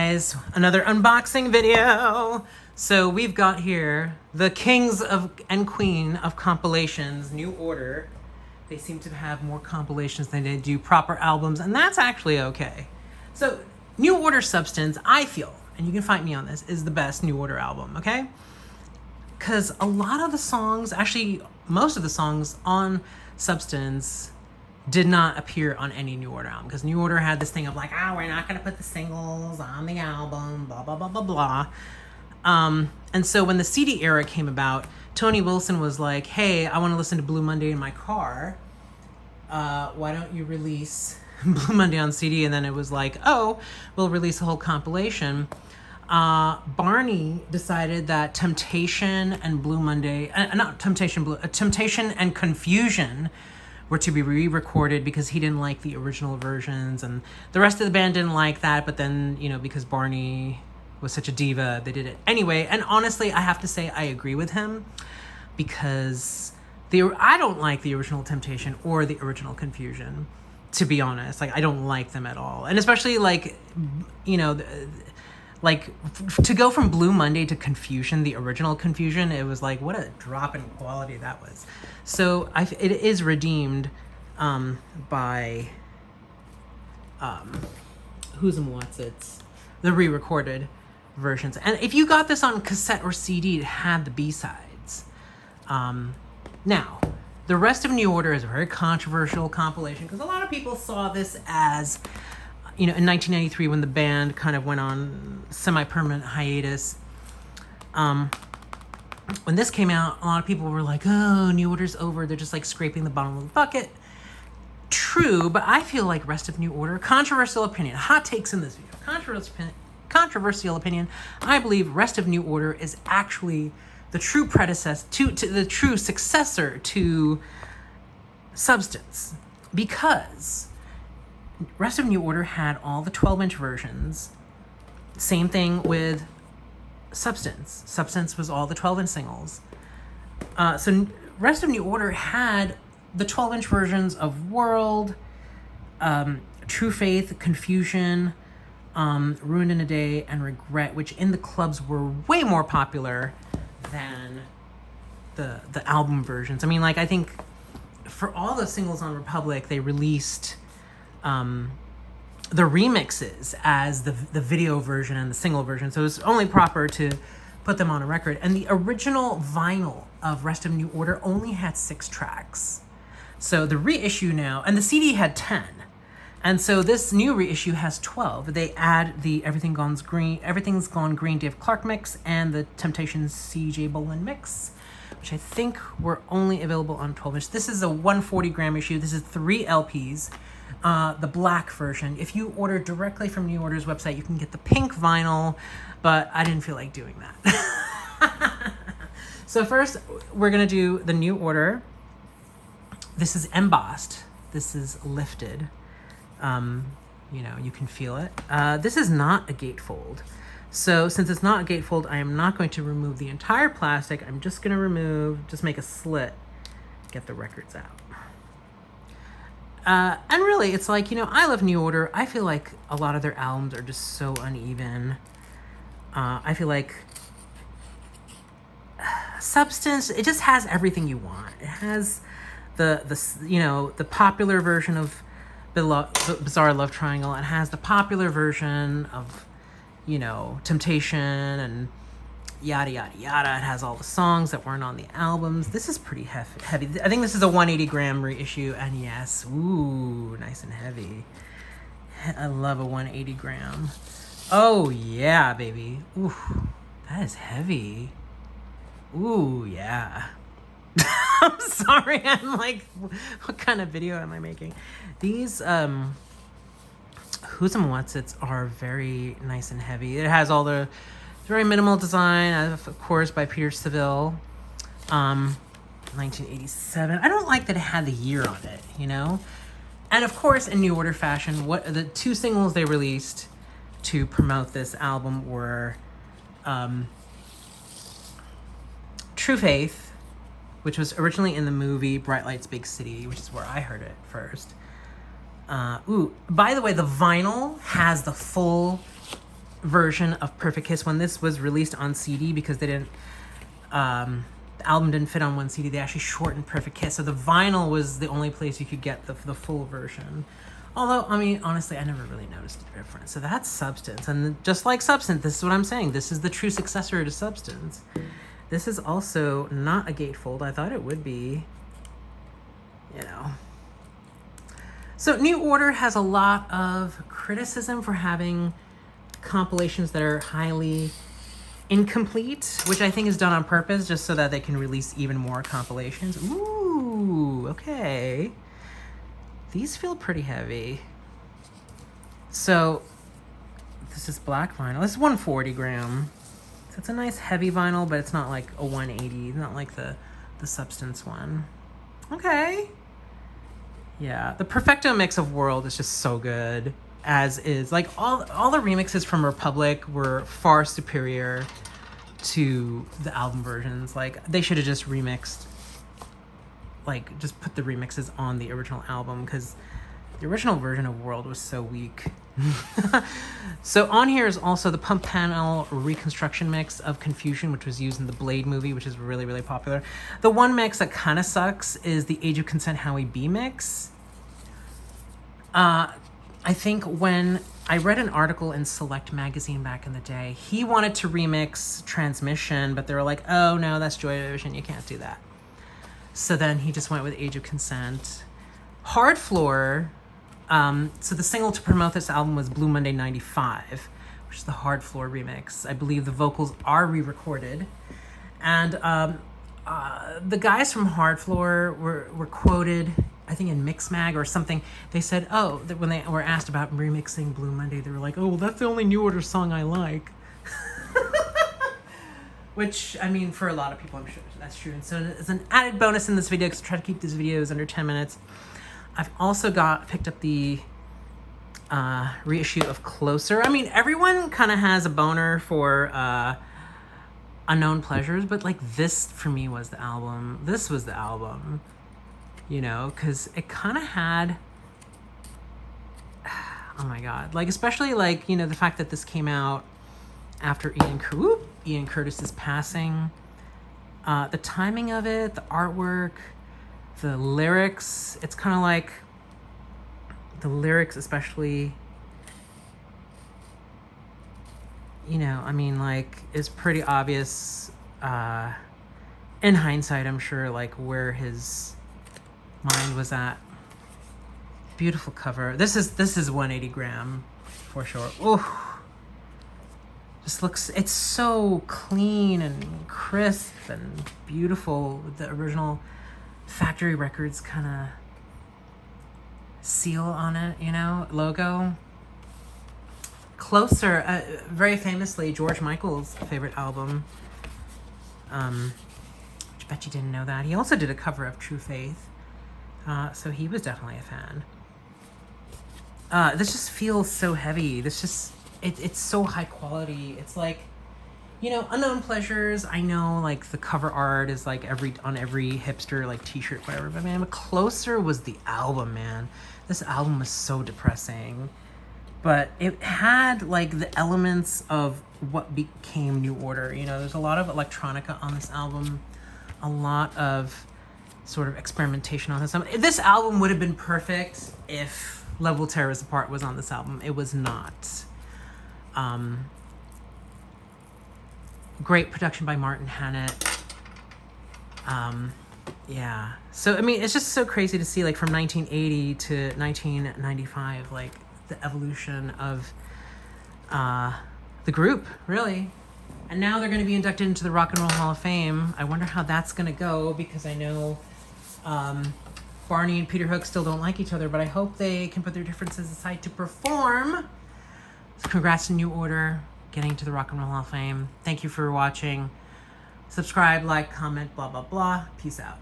guys, another unboxing video. So we've got here the kings of and queen of compilations, New Order. They seem to have more compilations than they do proper albums, and that's actually okay. So New Order Substance, I feel, and you can fight me on this, is the best New Order album, okay? Because a lot of the songs, actually most of the songs on Substance did not appear on any New Order album, because New Order had this thing of like, we're not going to put the singles on the album, blah, blah, blah, blah, blah. And so when the CD era came about, Tony Wilson was like, hey, I want to listen to Blue Monday in my car. Why don't you release Blue Monday on CD? And then it was like, oh, we'll release a whole compilation. Barney decided that Temptation and Blue Monday, Temptation and Confusion were to be re-recorded because he didn't like the original versions, and the rest of the band didn't like that, but then, because Barney was such a diva, they did it anyway. And honestly, I have to say I agree with him, because I don't like the original Temptation or the original Confusion, to be honest. Like, I don't like them at all. And especially to go from Blue Monday to Confusion, the original Confusion, it was like, what a drop in quality that was. So it is redeemed by Who's and What's It's, the re-recorded versions. And if you got this on cassette or CD, it had the B-sides. Now, the rest of New Order is a very controversial compilation, because a lot of people saw this as, in 1993, when the band kind of went on semi-permanent hiatus. When this came out, a lot of people were like, oh, New Order's over. They're just like scraping the bottom of the bucket. True, but I feel like rest of New Order, controversial opinion, hot takes in this video, controversial opinion, I believe rest of New Order is actually the true predecessor, to the true successor to Substance, because rest of New Order had all the 12-inch versions. Same thing with Substance. Substance was all the 12-inch singles. So rest of New Order had the 12-inch versions of World, True Faith, Confusion, Ruined in a Day, and Regret, which in the clubs were way more popular than the album versions. I mean, I think for all the singles on Republic, they released the remixes as the video version and the single version, so it's only proper to put them on a record. And the original vinyl of Rest of New Order only had 6 tracks. So the reissue now, and the CD had 10, and so this new reissue has 12. They add the Everything's Gone Green Dave Clark mix and the Temptations CJ Bolin mix, which I think were only available on 12-inch. This is a 140-gram issue. This is 3 LPs. The black version. If you order directly from New Order's website, you can get the pink vinyl, but I didn't feel like doing that. So first, we're going to do the New Order. This is embossed. This is lifted. You can feel it. This is not a gatefold. So since it's not a gatefold, I am not going to remove the entire plastic. I'm just going to make a slit, get the records out. And really, it's like, I love New Order. I feel like a lot of their albums are just so uneven. I feel like Substance, it just has everything you want. It has the popular version of Bizarre Love Triangle. It has the popular version of, Temptation and yada, yada, yada. It has all the songs that weren't on the albums. This is pretty heavy. I think this is a 180-gram reissue, and yes, ooh, nice and heavy. I love a 180-gram. Oh, yeah, baby. Ooh, that is heavy. Ooh, yeah. I'm sorry, I'm like, what kind of video am I making? These, Who's and What's It's are very nice and heavy. It has all the very minimal design, of course, by Peter Seville, 1987. I don't like that it had the year on it, And of course, in New Order fashion, the 2 singles they released to promote this album were True Faith, which was originally in the movie Bright Lights, Big City, which is where I heard it first. By the way, the vinyl has the full version of Perfect Kiss when this was released on CD, because they didn't the album didn't fit on one CD. They actually shortened Perfect Kiss, so the vinyl was the only place you could get the full version. Although, I mean, honestly, I never really noticed the difference. So that's Substance, and just like Substance, this is what I'm saying. This is the true successor to Substance. This is also not a gatefold. I thought it would be, you know. So New Order has a lot of criticism for having compilations that are highly incomplete, which I think is done on purpose just so that they can release even more compilations. Ooh, okay. These feel pretty heavy. So this is black vinyl. This is 140 gram. So it's a nice heavy vinyl, but it's not like a 180, not like the Substance one. Okay. Yeah, the Perfecto mix of World is just so good, as is. Like, all the remixes from Republic were far superior to the album versions. Like, they should have just remixed, like, just put the remixes on the original album, because the original version of World was so weak. So on here is also the Pump Panel reconstruction mix of Confusion, which was used in the Blade movie, which is really, really popular. The one mix that kind of sucks is the Age of Consent Howie B mix. I think when I read an article in Select magazine back in the day, he wanted to remix Transmission, but they were like, oh no, that's Joy Division, you can't do that. So then he just went with Age of Consent. Hard Floor, so the single to promote this album was Blue Monday 95, which is the Hard Floor remix. I believe the vocals are re-recorded. And the guys from Hard Floor were quoted, I think in Mixmag or something. They said, oh, that when they were asked about remixing Blue Monday, they were like, oh, well, that's the only New Order song I like. Which, I mean, for a lot of people, I'm sure that's true. And so as an added bonus in this video, because I try to keep these videos under 10 minutes, I've also picked up the reissue of Closer. I mean, everyone kind of has a boner for Unknown Pleasures, but like this for me was the album. This was the album, you know, because it kind of had, oh my God, like especially like, you know, the fact that this came out after Ian Curtis's passing, the timing of it, the artwork, the lyrics, it's kind of like the lyrics, especially, you know, I mean, like, it's pretty obvious in hindsight, I'm sure, like, where his mind was at. Beautiful cover. This is 180 gram for sure. Oh, just looks, it's so clean and crisp and beautiful with the original Factory Records kind of seal on it, you know, logo. Closer, very famously George Michael's favorite album. Which I bet you didn't know that. He also did a cover of True Faith, so he was definitely a fan. This just feels so heavy. This just, it's so high quality. It's like, you know, Unknown Pleasures, I know, like, the cover art is, like, on every hipster, like, t-shirt, whatever. But, man, Closer was the album, man. This album was so depressing. But it had, like, the elements of what became New Order. You know, there's a lot of electronica on this album. A lot of sort of experimentation on this album. This album would have been perfect if Love Will Tear Us Apart was on this album. It was not. Great production by Martin Hannett. Yeah. So, I mean, it's just so crazy to see, like, from 1980 to 1995, like, the evolution of the group, really. And now they're going to be inducted into the Rock and Roll Hall of Fame. I wonder how that's going to go, because I know Barney and Peter Hook still don't like each other, but I hope they can put their differences aside to perform. So congrats to New Order getting to the Rock and Roll Hall of Fame. Thank you for watching. Subscribe, like, comment, blah, blah, blah. Peace out.